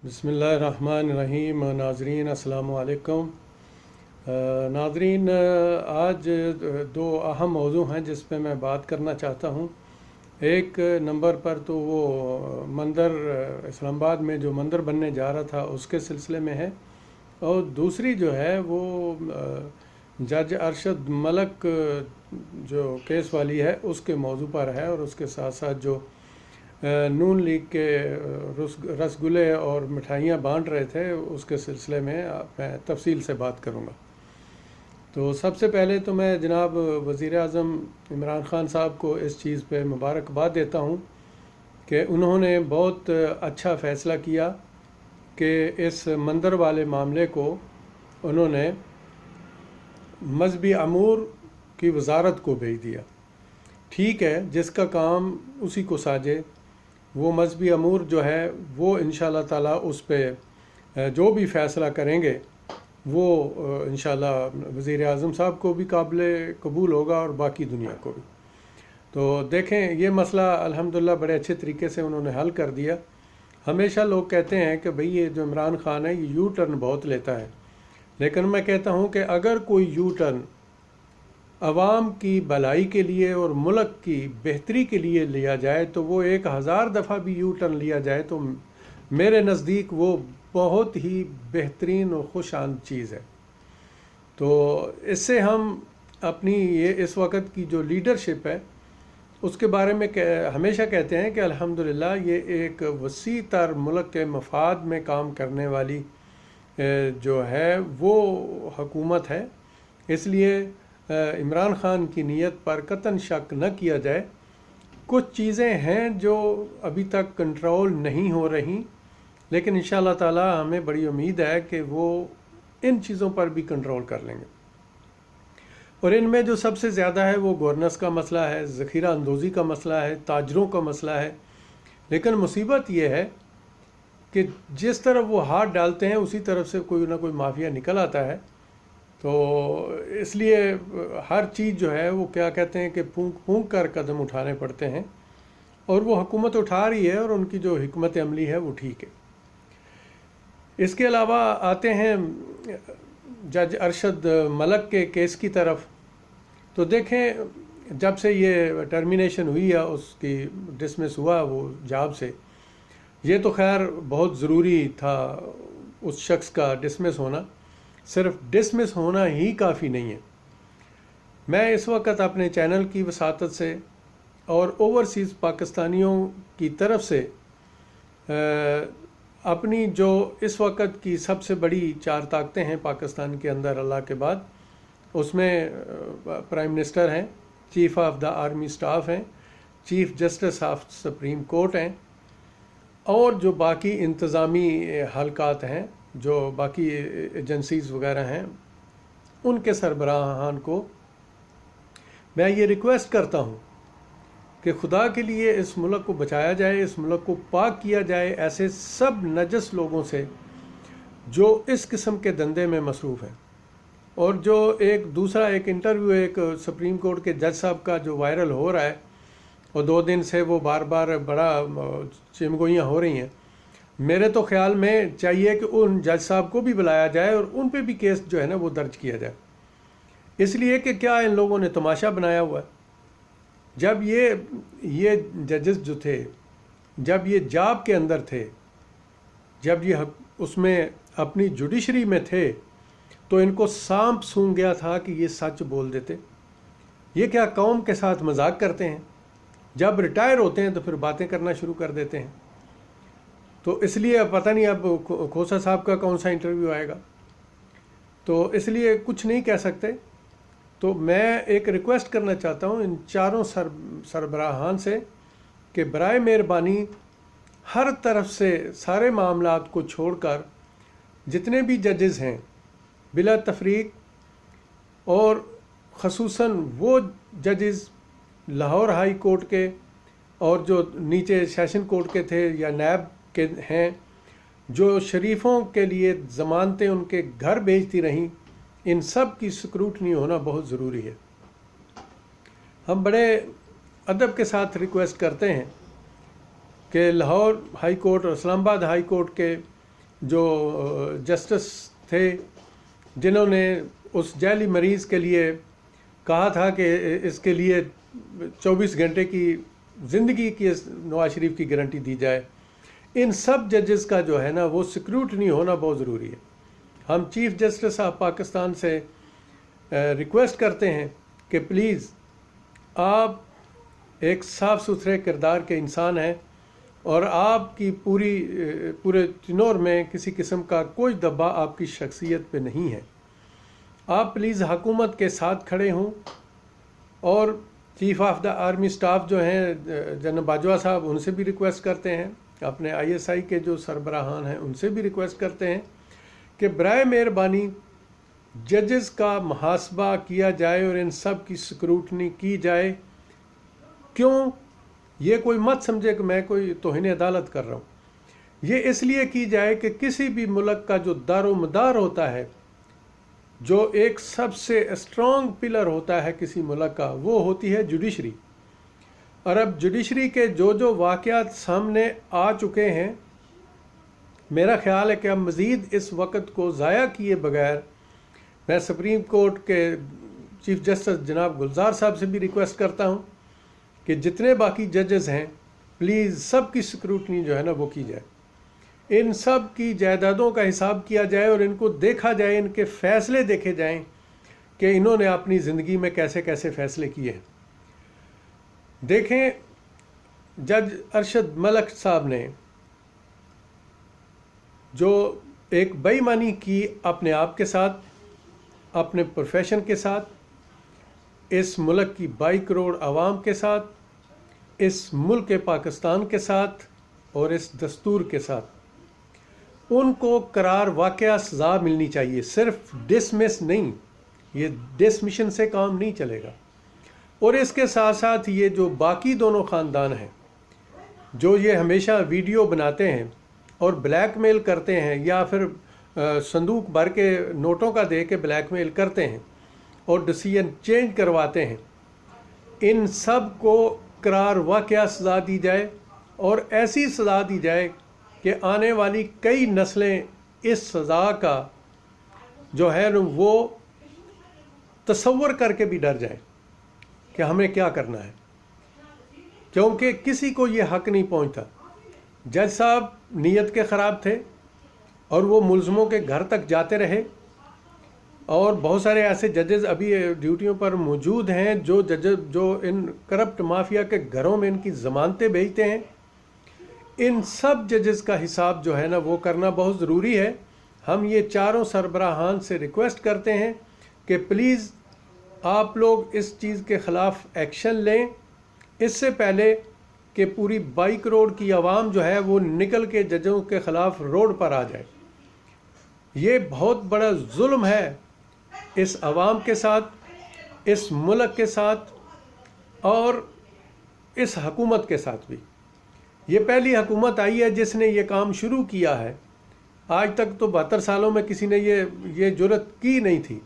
बिस्मिल्लाहिर्रहमानिर्रहीम। नाजरीन अस्सलाम वालेकुम। नाजरीन, आज दो अहम मौजू हैं जिस पे मैं बात करना चाहता हूँ। एक नंबर पर तो वो मंदिर इस्लामाबाद में जो मंदिर बनने जा रहा था उसके सिलसिले में है, और दूसरी जो है वो जज अरशद मलक जो केस वाली है उसके मौजू पर है, और उसके साथ साथ जो नून लीग के रसगुल्ले और मिठाइयाँ बांट रहे थे उसके सिलसिले में मैं तफसील से बात करूँगा। तो सबसे पहले तो मैं जनाब वज़ीर आज़म इमरान ख़ान साहब को इस चीज़ पे मुबारकबाद देता हूँ कि उन्होंने बहुत अच्छा फ़ैसला किया कि इस मंदिर वाले मामले को उन्होंने मजहबी अमूर की वजारत को भेज दिया। ठीक है, जिसका काम उसी को साजे। वो मजहबी अमूर जो है वो इंशाअल्लाह ताला उस पे जो भी फ़ैसला करेंगे वो इंशाअल्लाह वज़ीर आज़म साहब को भी काबिल कबूल होगा और बाकी दुनिया को भी। तो देखें, ये मसला अल्हम्दुलिल्लाह बड़े अच्छे तरीके से उन्होंने हल कर दिया। हमेशा लोग कहते हैं कि भाई ये जो इमरान ख़ान है ये यू टर्न बहुत लेता है, लेकिन मैं कहता हूँ कि अगर कोई यू टर्न अवाम की भलाई के लिए और मुल्क की बेहतरी के लिए लिया जाए तो वो 1000 दफ़ा भी यू टर्न लिया जाए तो मेरे नज़दीक वो बहुत ही बेहतरीन और खुशान चीज़ है। तो इससे हम अपनी ये इस वक्त की जो लीडरशिप है उसके बारे में हमेशा कहते हैं कि अल्हम्दुलिल्लाह ये एक वसी तर मुल्क के मफाद में काम करने वाली जो है वो हुकूमत है। इसलिए इमरान ख़ान की नीयत पर कतन शक न किया जाए। कुछ चीज़ें हैं जो अभी तक कंट्रोल नहीं हो रही, लेकिन इंशाअल्लाह ताला हमें बड़ी उम्मीद है कि वो इन चीज़ों पर भी कंट्रोल कर लेंगे। और इनमें जो सबसे ज़्यादा है वो गवर्नेंस का मसला है, ज़ख़ीरा अंदोज़ी का मसला है, ताजरों का मसला है। लेकिन मुसीबत ये है कि जिस तरफ वो हाथ डालते हैं उसी तरफ से कोई ना कोई माफिया निकल आता है। तो इसलिए हर चीज़ जो है वो क्या कहते हैं कि फूंक फूंक कर कदम उठाने पड़ते हैं, और वो हुकूमत उठा रही है और उनकी जो हिकमत अमली है वो ठीक है। इसके अलावा आते हैं जज अरशद मलक के केस की तरफ। तो देखें, जब से ये टर्मिनेशन हुई है, उसकी डिसमिस हुआ वो जॉब से, ये तो खैर बहुत ज़रूरी था उस शख्स का डिसमिस होना। सिर्फ डिसमिस होना ही काफ़ी नहीं है। मैं इस वक्त अपने चैनल की वसातत से और ओवरसीज़ पाकिस्तानियों की तरफ से अपनी जो इस वक्त की सबसे बड़ी 4 ताकतें हैं पाकिस्तान के अंदर अल्लाह के बाद, उसमें प्राइम मिनिस्टर हैं, chief of the army staff हैं, chief justice of supreme court हैं, और जो बाकी इंतज़ामी हलकात हैं, जो बाकी एजेंसीज़ वगैरह हैं, उनके सरबराहान को मैं ये रिक्वेस्ट करता हूँ कि खुदा के लिए इस मुल्क को बचाया जाए, इस मुल्क को पाक किया जाए ऐसे सब नजस लोगों से जो इस किस्म के धंधे में मसरूफ़ हैं। और जो एक इंटरव्यू एक सुप्रीम कोर्ट के जज साहब का जो वायरल हो रहा है, और 2 दिन से वो बार बार बड़ा चिमगोइयाँ हो रही हैं, मेरे तो ख्याल में चाहिए कि उन जज साहब को भी बुलाया जाए और उन पे भी केस जो है ना वो दर्ज किया जाए। इसलिए कि क्या इन लोगों ने तमाशा बनाया हुआ है। जब ये जजेस जो थे, जब ये जॉब के अंदर थे, जब ये उसमें अपनी जुडिशरी में थे, तो इनको सांप सूंघ गया था कि ये सच बोल देते। ये क्या कौम के साथ मजाक करते हैं? जब रिटायर होते हैं तो फिर बातें करना शुरू कर देते हैं। तो इसलिए अब पता नहीं अब खोसा साहब का कौन सा इंटरव्यू आएगा, तो इसलिए कुछ नहीं कह सकते। तो मैं एक रिक्वेस्ट करना चाहता हूँ इन चारों सरबराहान से कि बराए मेहरबानी हर तरफ से सारे मामलात को छोड़कर जितने भी जजेस हैं बिला तफरीक, और ख़ुसूसन वो जजेस लाहौर हाई कोर्ट के और जो नीचे सेशन कोर्ट के थे या नैब के हैं, जो शरीफों के लिए ज़मानतें उनके घर भेजती रहीं, इन सब की स्क्रूटनी होना बहुत ज़रूरी है। हम बड़े अदब के साथ रिक्वेस्ट करते हैं कि लाहौर हाई कोर्ट और इस्लामाबाद हाई कोर्ट के जो जस्टिस थे जिन्होंने उस जैली मरीज़ के लिए कहा था कि इसके लिए 24 घंटे की ज़िंदगी की नवाज शरीफ की गारंटी दी जाए, इन सब जजेस का जो है ना वो स्क्रूटनी होना बहुत ज़रूरी है। हम चीफ़ जस्टिस ऑफ पाकिस्तान से रिक्वेस्ट करते हैं कि प्लीज़ आप एक साफ़ सुथरे किरदार के इंसान हैं और आपकी पूरे तिनोर में किसी किस्म का कोई दबा आपकी शख्सियत पे नहीं है। आप प्लीज़ हुकूमत के साथ खड़े हों और chief of the army staff जो हैं जनरल बाजवा साहब, उनसे भी रिक्वेस्ट करते हैं, अपने ISI के जो सरबराहान हैं उनसे भी रिक्वेस्ट करते हैं कि बराए मेहरबानी जजेस का मुहासबा किया जाए और इन सब की स्क्रूटनी की जाए। क्यों? ये कोई मत समझे कि मैं कोई तौहीन अदालत कर रहा हूँ। ये इसलिए की जाए कि किसी भी मुल्क का जो दारोमदार होता है, जो एक सबसे स्ट्रॉन्ग पिलर होता है किसी मुल्क का, वो होती है जुडिशरी। और अब जुडिशरी के जो वाक़यात सामने आ चुके हैं, मेरा ख्याल है कि अब मज़ीद इस वक्त को ज़ाया किए बगैर मैं सुप्रीम कोर्ट के चीफ जस्टिस जनाब गुलजार साहब से भी रिक्वेस्ट करता हूँ कि जितने बाकी जजेस हैं प्लीज़ सब की स्क्रूटनी जो है ना वो की जाए, इन सब की जायदादों का हिसाब किया जाए और इनको देखा जाए, इनके फ़ैसले देखे जाएं कि इन्होंने अपनी ज़िंदगी में कैसे कैसे फ़ैसले किए हैं। देखें, जज अरशद मलिक साहब ने जो एक बेईमानी की अपने आप के साथ, अपने प्रोफेशन के साथ, इस मुल्क की 22 करोड़ आवाम के साथ, इस मुल्क पाकिस्तान के साथ और इस दस्तूर के साथ, उनको करार वाक़या सज़ा मिलनी चाहिए, सिर्फ डिसमिस नहीं। ये डिसमिशन से काम नहीं चलेगा। और इसके साथ साथ ये जो बाकी दोनों ख़ानदान हैं जो ये हमेशा वीडियो बनाते हैं और ब्लैकमेल करते हैं या फिर संदूक भर के नोटों का दे के ब्लैकमेल करते हैं और डिसीजन चेंज करवाते हैं, इन सब को करार वाक़या सज़ा दी जाए और ऐसी सज़ा दी जाए कि आने वाली कई नस्लें इस सज़ा का जो है न वो तसव्वुर करके भी डर जाए कि हमें क्या करना है, क्योंकि किसी को ये हक नहीं पहुंचता। जज साहब नीयत के ख़राब थे और वो मुलज़मों के घर तक जाते रहे और बहुत सारे ऐसे जजेस अभी ड्यूटियों पर मौजूद हैं जो इन करप्ट माफिया के घरों में इनकी ज़मानतें भेजते हैं। इन सब जजेस का हिसाब जो है ना वो करना बहुत ज़रूरी है। हम ये चारों सरबराहान से रिक्वेस्ट करते हैं कि प्लीज़ आप लोग इस चीज़ के ख़िलाफ़ एक्शन लें, इससे पहले कि पूरी 22 करोड़ की आवाम जो है वो निकल के जजों के ख़िलाफ़ रोड पर आ जाए। ये बहुत बड़ा जुल्म है इस आवाम के साथ, इस मुल्क के साथ और इस हुकूमत के साथ भी। ये पहली हुकूमत आई है जिसने ये काम शुरू किया है। आज तक तो 72 सालों में किसी ने ये जुर्रत की नहीं थी,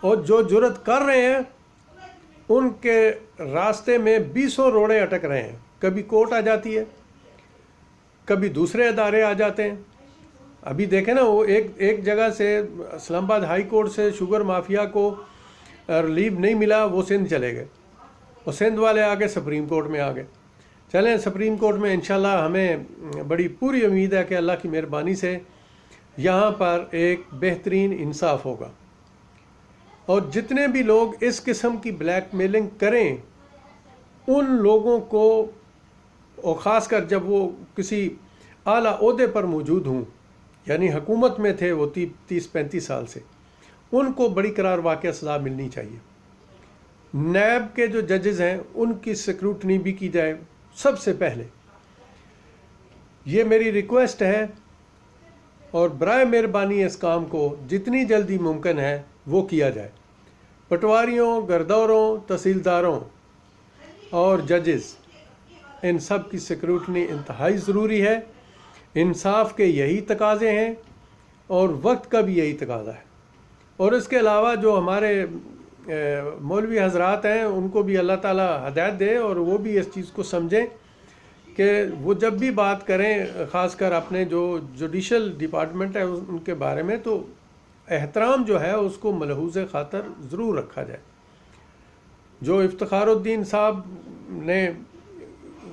और जो जुर्रत कर रहे हैं उनके रास्ते में 20 रोड़े अटक रहे हैं। कभी कोर्ट आ जाती है, कभी दूसरे अदारे आ जाते हैं। अभी देखें ना, वो एक जगह से इस्लामाबाद हाई कोर्ट से शुगर माफिया को रिलीव नहीं मिला, वो सिंध चले गए और सिंध वाले आके सुप्रीम कोर्ट में आ गए। चलें, सुप्रीम कोर्ट में इंशाल्लाह हमें बड़ी पूरी उम्मीद है कि अल्लाह की मेहरबानी से यहाँ पर एक बेहतरीन इंसाफ होगा और जितने भी लोग इस किस्म की ब्लैकमेलिंग करें उन लोगों को, और ख़ासकर जब वो किसी आला ओहदे पर मौजूद हों, यानी हुकूमत में थे वो 30-35 साल से, उनको बड़ी करार वाक़या सज़ा मिलनी चाहिए। नैब के जो जजेस हैं उनकी स्क्रूटनी भी की जाए सबसे पहले, ये मेरी रिक्वेस्ट है। और बराए मेहरबानी इस काम को जितनी जल्दी मुमकिन है वो किया जाए। पटवारियों, गर्दौरों, तहसीलदारों और जजेस, इन सब की स्क्रूटनी इंतहाई ज़रूरी है। इंसाफ के यही तकाज़े हैं और वक्त का भी यही तकाज़ा है। और इसके अलावा जो हमारे मौलवी हजरात हैं उनको भी अल्लाह ताला हिदायत दे और वो भी इस चीज़ को समझें کہ وہ جب بھی بات کریں خاص کر اپنے جو جوڈیشل ڈپارٹمنٹ ہے ان کے بارے میں، تو احترام جو ہے اس کو ملحوظ خاطر ضرور رکھا جائے. جو افتخار الدین صاحب نے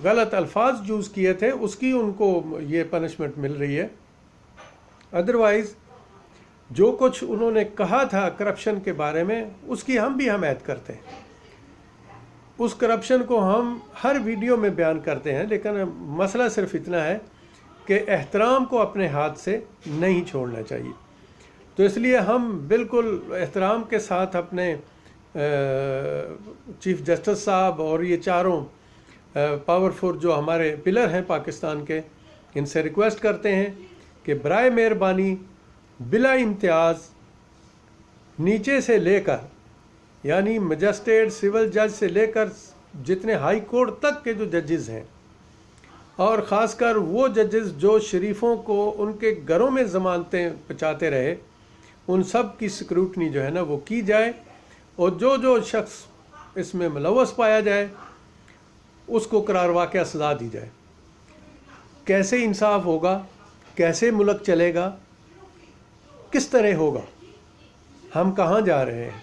غلط الفاظ یوز کیے تھے اس کی ان کو یہ پنشمنٹ مل رہی ہے. ادروائز جو کچھ انہوں نے کہا تھا کرپشن کے بارے میں اس کی ہم بھی حمایت کرتے ہیں. اس کرپشن کو ہم ہر ویڈیو میں بیان کرتے ہیں، لیکن مسئلہ صرف اتنا ہے کہ احترام کو اپنے ہاتھ سے نہیں چھوڑنا چاہیے. تو اس لیے ہم بالکل احترام کے ساتھ اپنے چیف جسٹس صاحب اور یہ چاروں پاورفل جو ہمارے پلر ہیں پاکستان کے، ان سے ریکویسٹ کرتے ہیں کہ برائے مہربانی بلا امتیاز نیچے سے لے کر، یعنی مجسٹریٹ سول جج سے لے کر جتنے ہائی کورٹ تک کے جو ججز ہیں، اور خاص کر وہ ججز جو شریفوں کو ان کے گھروں میں ضمانتیں پہنچاتے رہے، ان سب کی سکروٹنی جو ہے نا وہ کی جائے، اور جو شخص اس میں ملوث پایا جائے اس کو قرار واقعہ سزا دی جائے. کیسے انصاف ہوگا؟ کیسے ملک چلے گا؟ کس طرح ہوگا؟ ہم کہاں جا رہے ہیں؟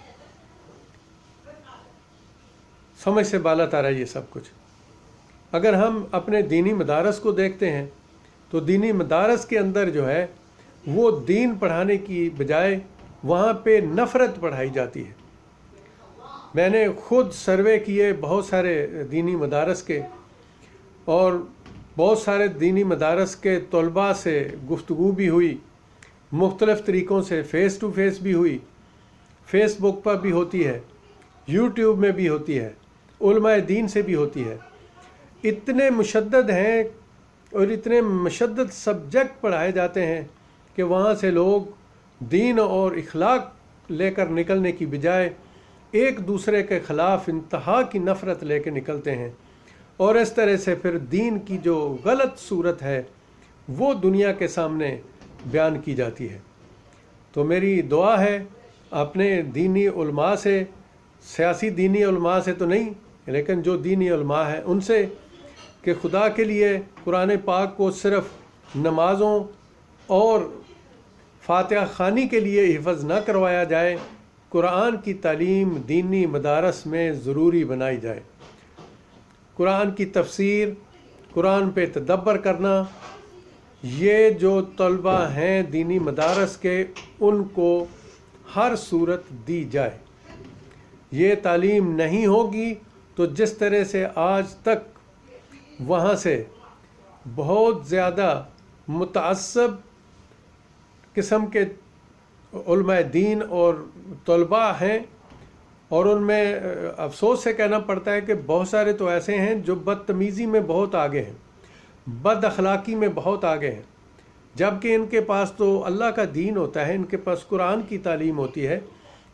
سمجھ سے بالا تر ہے یہ سب کچھ. اگر ہم اپنے دینی مدارس کو دیکھتے ہیں تو دینی مدارس کے اندر جو ہے وہ دین پڑھانے کی بجائے وہاں پہ نفرت پڑھائی جاتی ہے. میں نے خود سروے کیے بہت سارے دینی مدارس کے، اور بہت سارے دینی مدارس کے طلباء سے گفتگو بھی ہوئی، مختلف طریقوں سے فیس ٹو فیس بھی ہوئی، فیس بک پر بھی ہوتی ہے، یوٹیوب میں بھی ہوتی ہے، علماء دین سے بھی ہوتی ہے. اتنے مشدد ہیں اور اتنے مشدد سبجیکٹ پڑھائے جاتے ہیں کہ وہاں سے لوگ دین اور اخلاق لے کر نکلنے کی بجائے ایک دوسرے کے خلاف انتہا کی نفرت لے کے نکلتے ہیں، اور اس طرح سے پھر دین کی جو غلط صورت ہے وہ دنیا کے سامنے بیان کی جاتی ہے. تو میری دعا ہے اپنے دینی علماء سے، سیاسی دینی علماء سے تو نہیں لیکن جو دینی علماء ہیں ان سے، کہ خدا کے لیے قرآن پاک کو صرف نمازوں اور فاتحہ خوانی کے لیے حفظ نہ کروایا جائے، قرآن کی تعلیم دینی مدارس میں ضروری بنائی جائے. قرآن کی تفسیر، قرآن پہ تدبر کرنا، یہ جو طلباء ہیں دینی مدارس کے ان کو ہر صورت دی جائے. یہ تعلیم نہیں ہوگی تو جس طرح سے آج تک وہاں سے بہت زیادہ متعصب قسم کے علماء دین اور طلباء ہیں، اور ان میں افسوس سے کہنا پڑتا ہے کہ بہت سارے تو ایسے ہیں جو بدتمیزی میں بہت آگے ہیں، بد اخلاقی میں بہت آگے ہیں، جبکہ ان کے پاس تو اللہ کا دین ہوتا ہے، ان کے پاس قرآن کی تعلیم ہوتی ہے.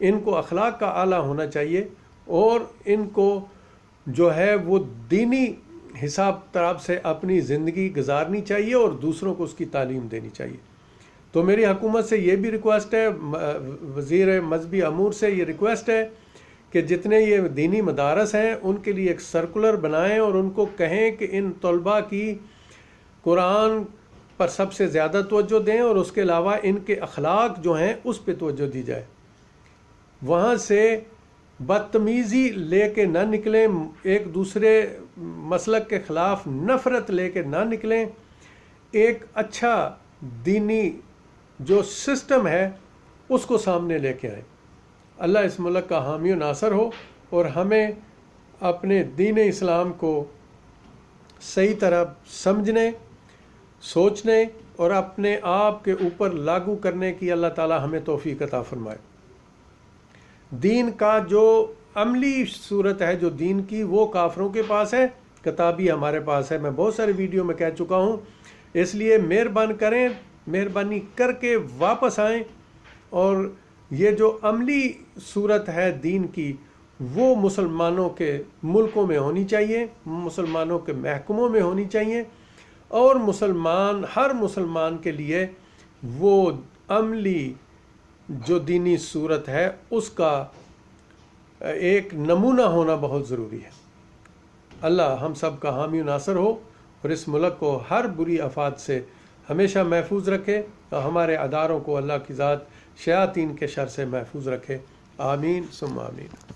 ان کو اخلاق کا اعلیٰ ہونا چاہیے اور ان کو جو ہے وہ دینی حساب طرف سے اپنی زندگی گزارنی چاہیے اور دوسروں کو اس کی تعلیم دینی چاہیے. تو میری حکومت سے یہ بھی ریکویسٹ ہے، وزیر مذہبی امور سے یہ ریکویسٹ ہے کہ جتنے یہ دینی مدارس ہیں ان کے لیے ایک سرکولر بنائیں اور ان کو کہیں کہ ان طلباء کی قرآن پر سب سے زیادہ توجہ دیں، اور اس کے علاوہ ان کے اخلاق جو ہیں اس پہ توجہ دی جائے. وہاں سے بدتمیزی لے کے نہ نکلیں، ایک دوسرے مسلک کے خلاف نفرت لے کے نہ نکلیں، ایک اچھا دینی جو سسٹم ہے اس کو سامنے لے کے آئیں. اللہ اس ملک کا حامی و ناصر ہو اور ہمیں اپنے دین اسلام کو صحیح طرح سمجھنے، سوچنے اور اپنے آپ کے اوپر لاگو کرنے کی اللہ تعالی ہمیں توفیق عطا فرمائے. دین کا جو عملی صورت ہے جو دین کی، وہ کافروں کے پاس ہے، کتابی ہمارے پاس ہے. میں بہت سارے ویڈیو میں کہہ چکا ہوں. اس لیے مہربانی کر کے واپس آئیں، اور یہ جو عملی صورت ہے دین کی وہ مسلمانوں کے ملکوں میں ہونی چاہیے، مسلمانوں کے محکموں میں ہونی چاہیے، اور ہر مسلمان کے لیے وہ عملی جو دینی صورت ہے اس کا ایک نمونہ ہونا بہت ضروری ہے. اللہ ہم سب کا حامی و ناصر ہو اور اس ملک کو ہر بری آفات سے ہمیشہ محفوظ رکھے، اور ہمارے اداروں کو اللہ کی ذات شیاطین کے شر سے محفوظ رکھے۔ آمین ثم آمین۔